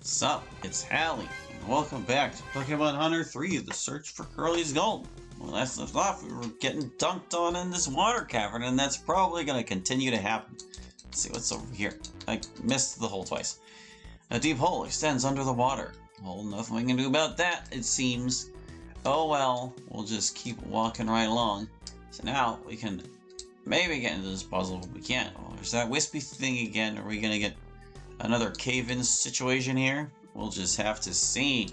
Sup, it's Hallie, and welcome back to Pokemon Hunter 3, The Search for Curly's Gold. Well, last left off, we were getting dunked on in this water cavern, and that's probably going to continue to happen. Let's see what's over here. I missed the hole twice. A deep hole extends under the water. Well, nothing we can do about that, it seems. Oh well, we'll just keep walking right along. So now, we can maybe get into this puzzle, but we can't. Oh, there's that wispy thing again. Are we going to get another cave-in situation here? We'll just have to see.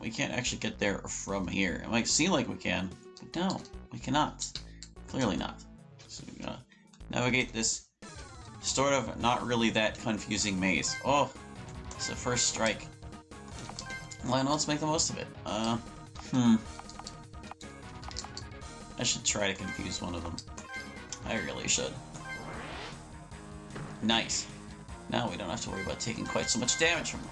We can't actually get there from here. It might seem like we can, but no, we cannot. Clearly not. So we're gonna navigate this sort of not really that confusing maze. Oh, it's the first strike. Well, let's make the most of it. I should try to confuse one of them. I really should. Nice. Now we don't have to worry about taking quite so much damage from them.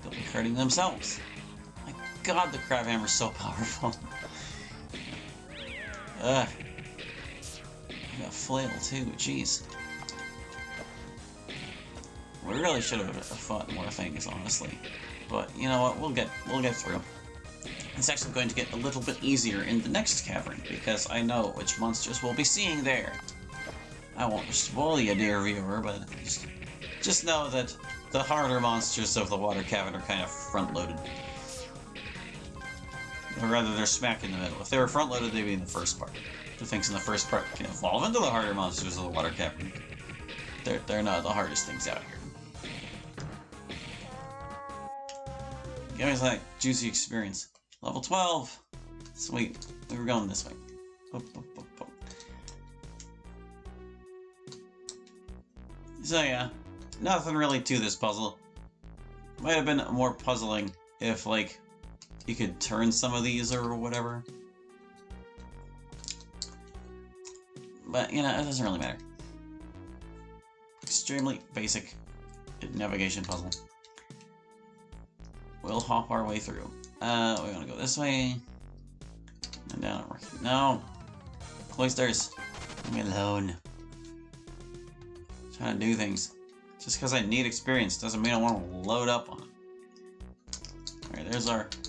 They'll be hurting themselves. My god, the crab hammer's so powerful. Ugh. I got flail too, jeez. We really should have fought more things, honestly. But you know what, we'll get through. It's actually going to get a little bit easier in the next cavern, because I know which monsters we'll be seeing there. I won't spoil you, dear viewer, but just know that the harder monsters of the water cavern are kind of front-loaded. Or rather, they're smack in the middle. If they were front-loaded, they'd be in the first part. The things in the first part can evolve into the harder monsters of the water cavern. They're not the hardest things out here. Give us that juicy experience. Level 12! Sweet. We were going this way. Boop, boop, boop, boop. So yeah, nothing really to this puzzle. Might have been more puzzling if, like, you could turn some of these or whatever. But, you know, it doesn't really matter. Extremely basic navigation puzzle. We'll hop our way through. We want to go this way. And down. No! Cloisters! Leave me alone. Trying to do things. Just because I need experience doesn't mean I want to load up on it. Alright,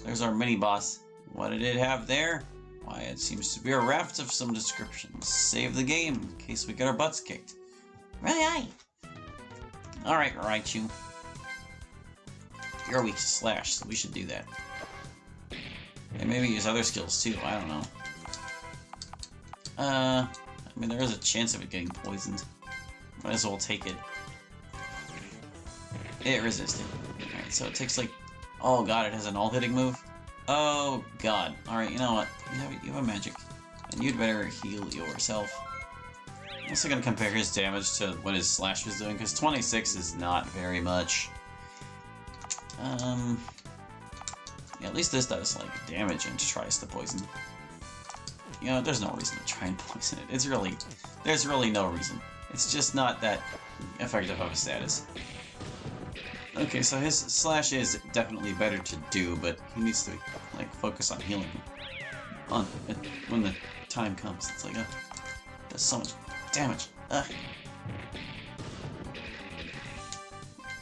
there's our mini boss. What did it have there? Why, it seems to be a raft of some description. Save the game in case we get our butts kicked. Really, aye. Alright, Raichu. You're weak to Slash, so we should do that. And maybe use other skills too, I don't know. I mean, there is a chance of it getting poisoned. Might as well take it. It resisted. Alright, so it takes like... Oh god, it has an all-hitting move? Oh god. Alright, you know what? You have a magic. And you'd better heal yourself. I'm also gonna compare his damage to what his Slash was doing, because 26 is not very much. Yeah, at least this does, like, damage and tries to poison. You know, there's no reason to try and poison it. There's really no reason. It's just not that effective of a status. Okay, so his Slash is definitely better to do, but he needs to, like, focus on healing when the time comes. It's like, does so much damage.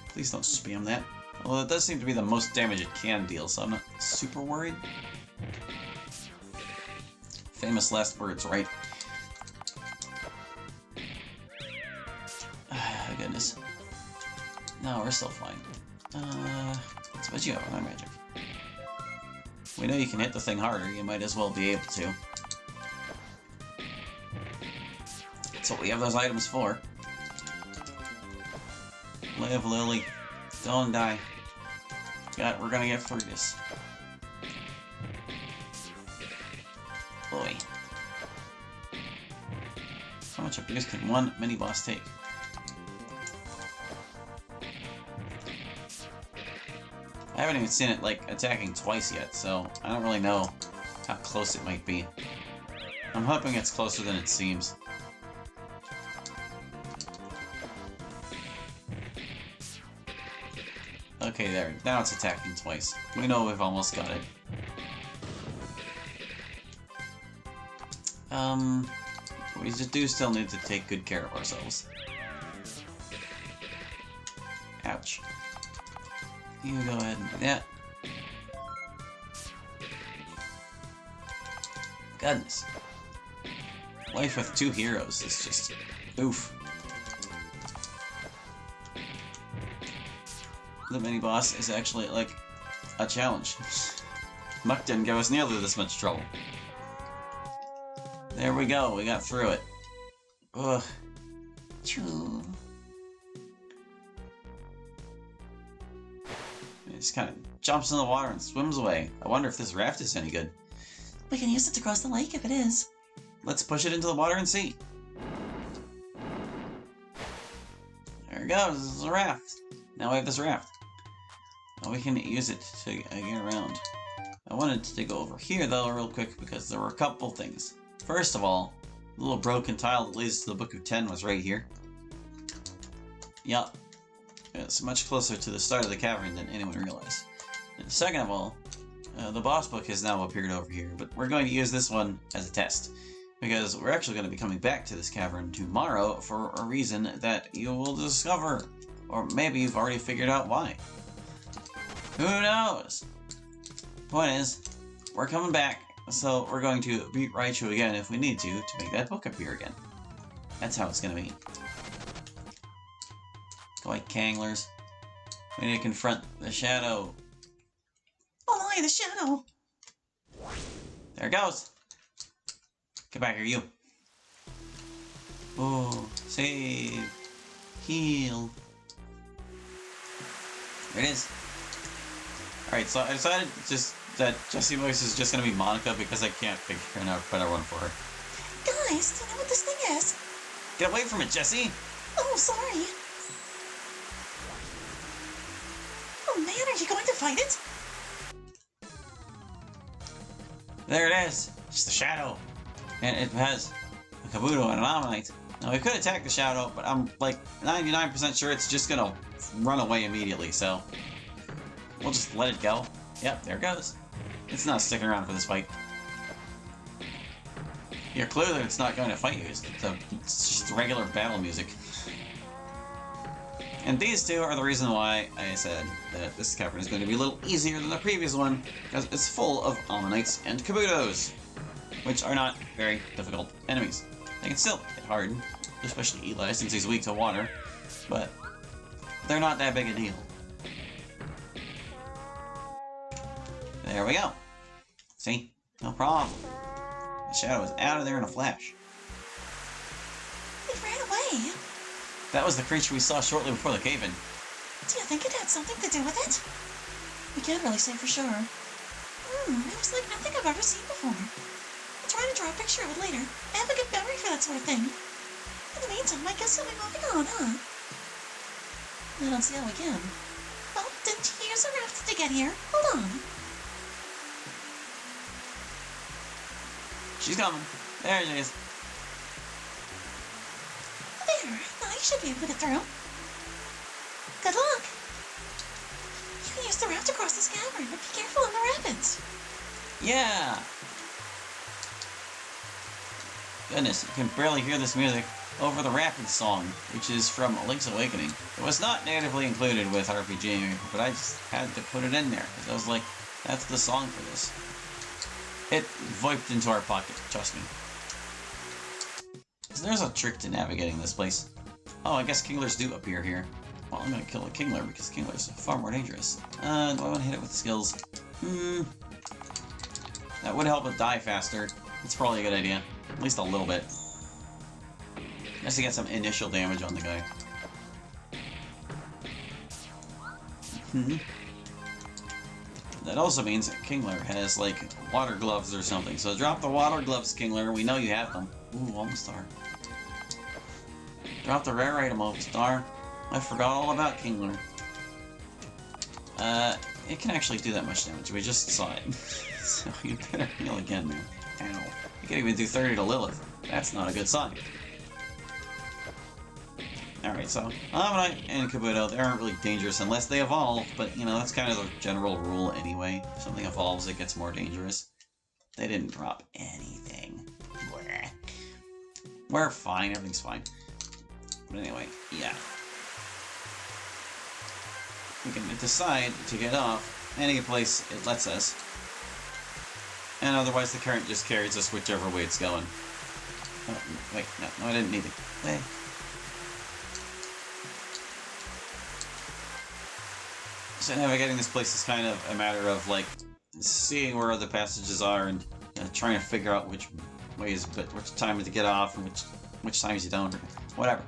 Please don't spam that. Well, it does seem to be the most damage it can deal, so I'm not super worried. Famous last words, right? Goodness. No, we're still fine. That's what you have on magic. We know you can hit the thing harder, you might as well be able to. That's what we have those items for. Live, Lily. Don't die. We're gonna get through this. Boy. How much abuse can one mini-boss take? I haven't even seen it, like, attacking twice yet, so I don't really know how close it might be. I'm hoping it's closer than it seems. Okay, there. Now it's attacking twice. We know we've almost got it. We do still need to take good care of ourselves. Ouch. You go ahead and do that. Goodness. Life with 2 heroes is just oof. The mini-boss is actually, like, a challenge. Muck didn't give us nearly this much trouble. There we go, we got through it. Ugh. Choo. It just kind of jumps in the water and swims away. I wonder if this raft is any good. We can use it to cross the lake if it is. Let's push it into the water and see. There it goes, this is a raft. Now we have this raft. Now we can use it to get around. I wanted to go over here though real quick because there were a couple things. First of all, the little broken tile that leads to the Book of 10 was right here. Yup. It's much closer to the start of the cavern than anyone realized. And second of all, the boss book has now appeared over here, but we're going to use this one as a test. Because we're actually going to be coming back to this cavern tomorrow for a reason that you will discover. Or maybe you've already figured out why. Who knows? Point is, we're coming back, so we're going to beat Raichu again if we need to make that book appear again. That's how it's going to be. Go like Kanglers. We need to confront the shadow. Oh my, the shadow! There it goes! Get back here, you. Oh, save. Heal. There it is. Alright, so I decided just that Jessie voice is just gonna be Monica because I can't figure out a better one for her. Guys, do you know what this thing is? Get away from it, Jessie! Oh, sorry. Oh man, are you going to fight it? There it is! It's the shadow! And it has a Kabuto and an Ammonite. Now, we could attack the shadow, but I'm like 99% sure it's just gonna run away immediately, so we'll just let it go. Yep, there it goes. It's not sticking around for this fight. You're clear that it's not going to fight you. It's just regular battle music. And these two are the reason why I said that this cavern is going to be a little easier than the previous one, because it's full of Ammonites and Kabutos, which are not very difficult enemies. They can still hit hard, especially Eli since he's weak to water, but they're not that big a deal. There we go. See? No problem. The shadow is out of there in a flash. It ran away. That was the creature we saw shortly before the cave-in. Do you think it had something to do with it? We can't really say for sure. It was like nothing I've ever seen before. I'll try to draw a picture of it later. I have a good memory for that sort of thing. In the meantime, I guess you'll be moving on, huh? I don't see how we can. Well, didn't you use a raft to get here? Hold on. She's coming. There she is. There, now you should be able to get through. Good luck. You can use the raft to cross this cavern, but be careful in the rapids. Yeah! Goodness, you can barely hear this music over the Rapids song, which is from Link's Awakening. It was not natively included with RPG, but I just had to put it in there, because I was like, that's the song for this. It voiped into our pocket, trust me. So there's a trick to navigating this place. Oh, I guess Kinglers do appear here. Well, I'm gonna kill a Kingler because Kinglers are far more dangerous. Do I want to hit it with skills? That would help it die faster. It's probably a good idea. At least a little bit. Just to get some initial damage on the guy. That also means that Kingler has, like, water gloves or something. So drop the water gloves, Kingler. We know you have them. Ooh, almost star. Drop the rare item, almost star. I forgot all about Kingler. It can actually do that much damage. We just saw it. So you better heal again, man. Ow. You can even do 30 to Lilith. That's not a good sign. Alright, so Ammonite and Kabuto, they aren't really dangerous unless they evolve, but, you know, that's kind of the general rule anyway. If something evolves, it gets more dangerous. They didn't drop anything. Blech. We're fine, everything's fine. But anyway, yeah. we can decide to get off any place it lets us. And otherwise the current just carries us whichever way it's going. Oh, wait, no, I didn't need it. Hey. So navigating this place is kind of a matter of, like, seeing where other passages are and trying to figure out which ways, but which time to get off and which times you don't, or whatever.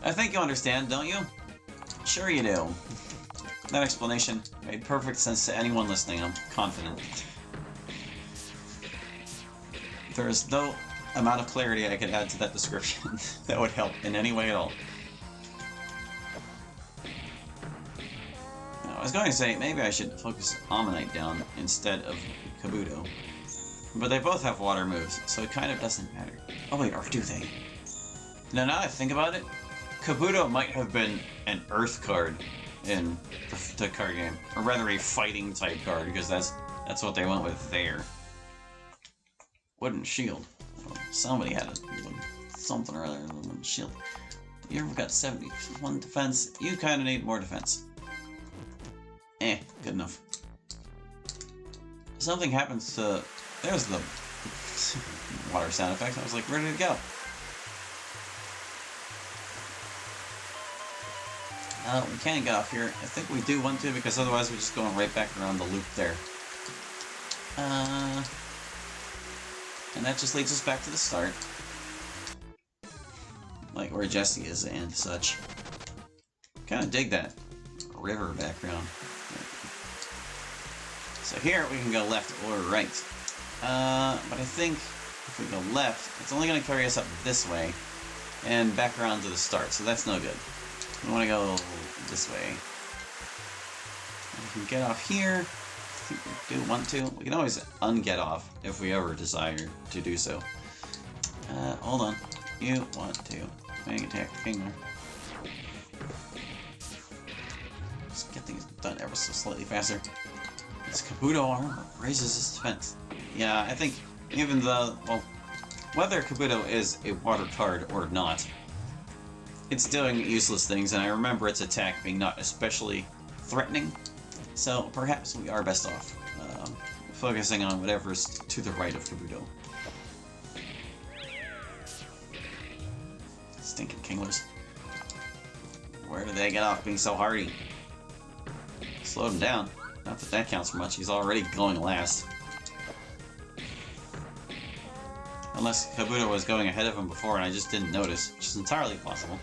I think you understand, don't you? Sure you do. That explanation made perfect sense to anyone listening, I'm confident. There is no amount of clarity I could add to that description that would help in any way at all. Now, I was going to say, maybe I should focus Ammonite down instead of Kabuto. But they both have water moves, so it kind of doesn't matter. Oh wait, or do they? Now that I think about it, Kabuto might have been an Earth card in the card game. Or rather a fighting type card, because that's what they went with there. Wooden shield. Oh, somebody had something or other than a wooden shield. You've got 71 defense. You kind of need more defense. Good enough. Something happens to... There's the water sound effect. I was like, where did it go? We can't get off here. I think we do want to, because otherwise we're just going right back around the loop there. And that just leads us back to the start. Like where Jessie is and such. Kind of dig that river background. So here we can go left or right. But I think if we go left, it's only going to carry us up this way and back around to the start, so that's no good. We want to go this way. We can get off here. I think we do want to. We can always unget off if we ever desire to do so. Hold on. You want to make attack finger. Just get things done ever so slightly faster. This Kabuto armor raises his defense. Yeah, I think even the, well, whether Kabuto is a water card or not, it's doing useless things, and I remember its attack being not especially threatening, so perhaps we are best off focusing on whatever's to the right of Kabuto. Stinking Kinglers. Where do they get off being so hardy? Slow him down. Not that that counts for much, he's already going last. Unless Kabuto was going ahead of him before and I just didn't notice, which is entirely possible.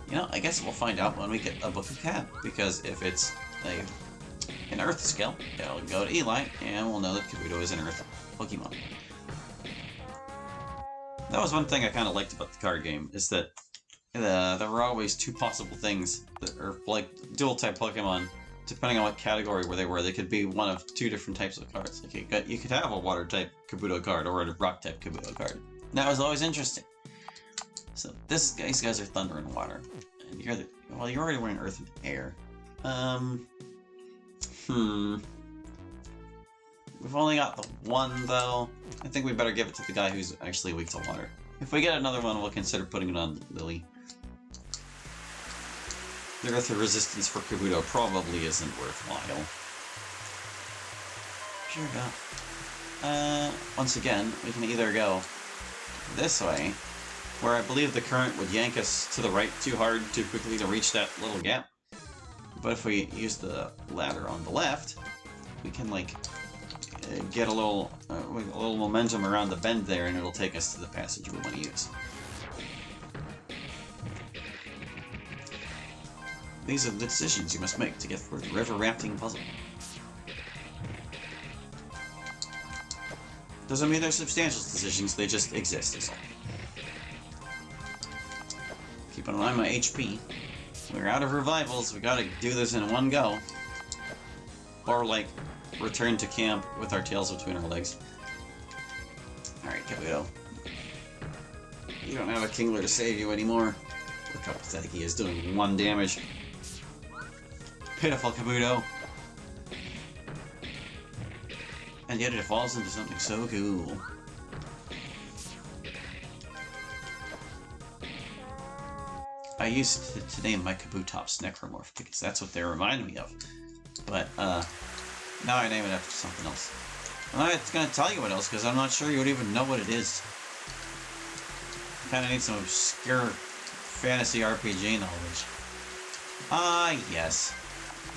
You know, I guess we'll find out when we get a Book of Cat, because if it's an Earth skill, it'll go to Eli, and we'll know that Kabuto is an Earth Pokemon. That was one thing I kind of liked about the card game, is that there were always two possible things, that are like dual-type Pokemon, depending on what category where they were. They could be one of two different types of cards. Like you could have a Water-type Kabuto card or a Rock-type Kabuto card. That was always interesting. So these guys are Thunder and Water, and you're already wearing Earth and Air. We've only got the one though. I think we better give it to the guy who's actually weak to water. If we get another one, we'll consider putting it on Lily. The Earth resistance for Kabuto probably isn't worthwhile. Sure go. Once again, we can either go this way, where I believe the current would yank us to the right too hard too quickly to reach that little gap. But if we use the ladder on the left, we can like get a little momentum around the bend there, and it'll take us to the passage we want to use. These are the decisions you must make to get through the river rafting puzzle. Doesn't mean they're substantial decisions, they just exist, is all. Keep an eye on my HP. We're out of revivals, we gotta do this in one go. Or, like, return to camp with our tails between our legs. Alright, Kabuto. You don't have a Kingler to save you anymore. Look how pathetic he is, doing 1 damage. Pitiful Kabuto. And yet it evolves into something so cool. I used to name my Kabutops Necromorph because that's what they remind me of. But now I name it after something else. I'm not going to tell you what else because I'm not sure you would even know what it is. Kind of need some obscure fantasy RPG knowledge. Yes.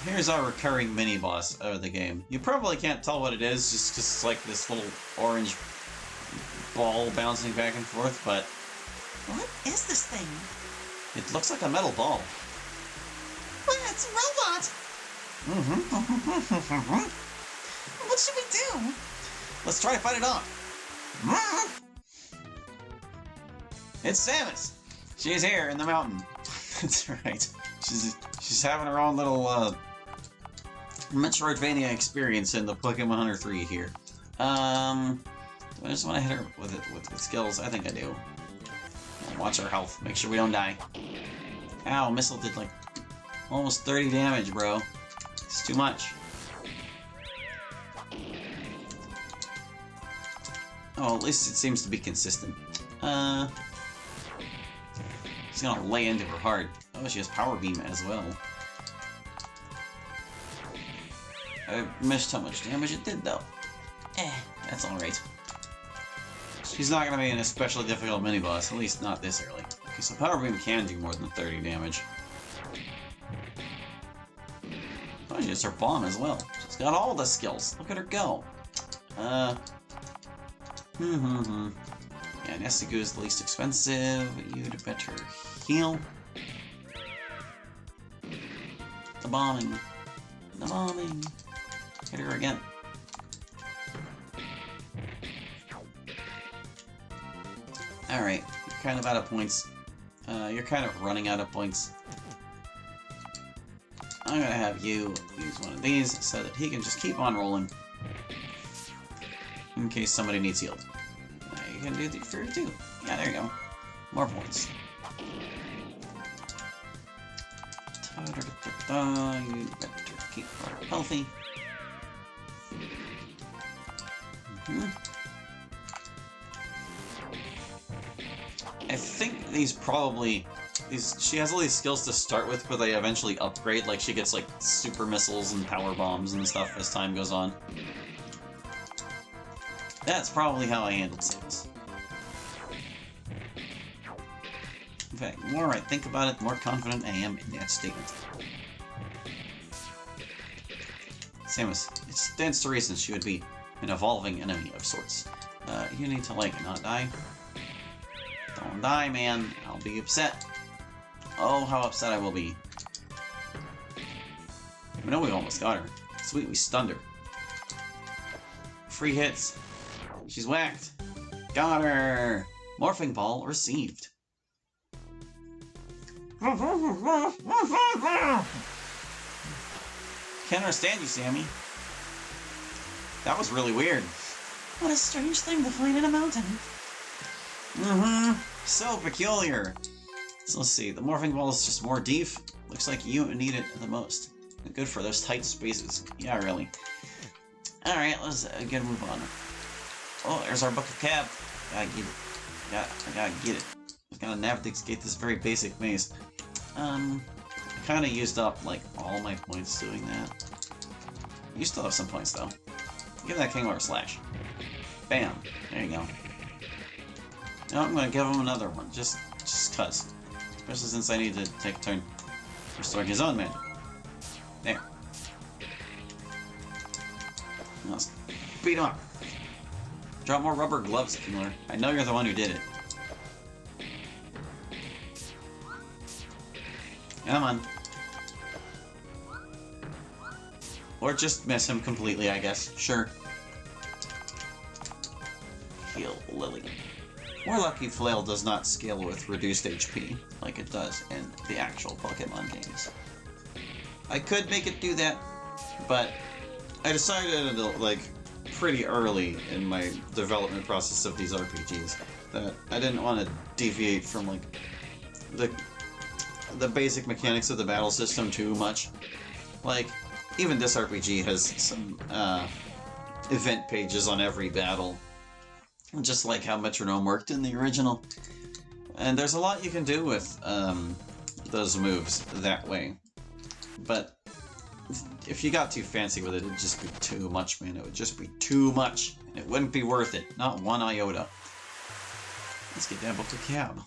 Here's our recurring mini-boss of the game. You probably can't tell what it is just because it's like this little orange ball bouncing back and forth, but... What is this thing? It looks like a metal ball. Well, it's a robot! Mm-hmm. What should we do? Let's try to fight it off. It's Samus! She's here in the mountain. That's right. She's having her own little Metroidvania experience in the Pokémon Hunter 3 here. I just want to hit her with skills. I think I do. Watch our health. Make sure we don't die. Ow, missile did like almost 30 damage, bro. It's too much. Oh, at least it seems to be consistent. He's gonna lay into her hard. Oh, she has Power Beam as well. I missed how much damage it did, though. That's alright. She's not gonna be an especially difficult mini-boss, at least not this early. Okay, so Power Beam can do more than 30 damage. Oh, she has her bomb as well. She's got all the skills. Look at her go. Yeah, Nestigu is the least expensive. You'd better heal. The bombing. The bombing. Hit her again. Alright, you're kind of out of points. You're kind of running out of points. I'm gonna have you use one of these so that he can just keep on rolling. In case somebody needs healed. You can do that for too. Yeah, there you go. More points. You better keep her healthy. I think she has all these skills to start with, but they eventually upgrade. Like, she gets, like, super missiles and power bombs and stuff as time goes on. That's probably how I handled Samus. In fact, the more I think about it, the more confident I am in that statement. Samus, it stands to reason she would be an evolving enemy of sorts. You need to, like, not die. Don't die, man. I'll be upset. Oh, how upset I will be. We know we almost got her. Sweet, we stunned her. Free hits. She's whacked. Got her. Morphing ball received. Can't understand you, Sammy. That was really weird. What a strange thing to find in a mountain. So peculiar. So let's see. The morphing ball is just more def. Looks like you need it the most. Good for those tight spaces. Yeah, really. Alright, let's get a move on. Oh, there's our book of cab. Gotta get it. I gotta get it. I gotta navigate this very basic maze. I kinda used up, like, all my points doing that. You still have some points, though. Give that King Lord Slash. Bam. There you go. Now I'm gonna give him another one, just cuz. Especially since I need to take a turn restoring his own magic. There. Now let's beat him up. Drop more rubber gloves, Kingler. I know you're the one who did it. Come on. Or just miss him completely, I guess. Sure. Heal Lily. More lucky, Flail does not scale with reduced HP, like it does in the actual Pokémon games. I could make it do that, but I decided, like, pretty early in my development process of these RPGs that I didn't want to deviate from, like, the basic mechanics of the battle system too much. Like, even this RPG has some event pages on every battle, just like how Metronome worked in the original. And there's a lot you can do with those moves that way. But if you got too fancy with it, it'd just be too much, man. It would just be too much. It wouldn't be worth it. Not one iota. Let's get down to the cab.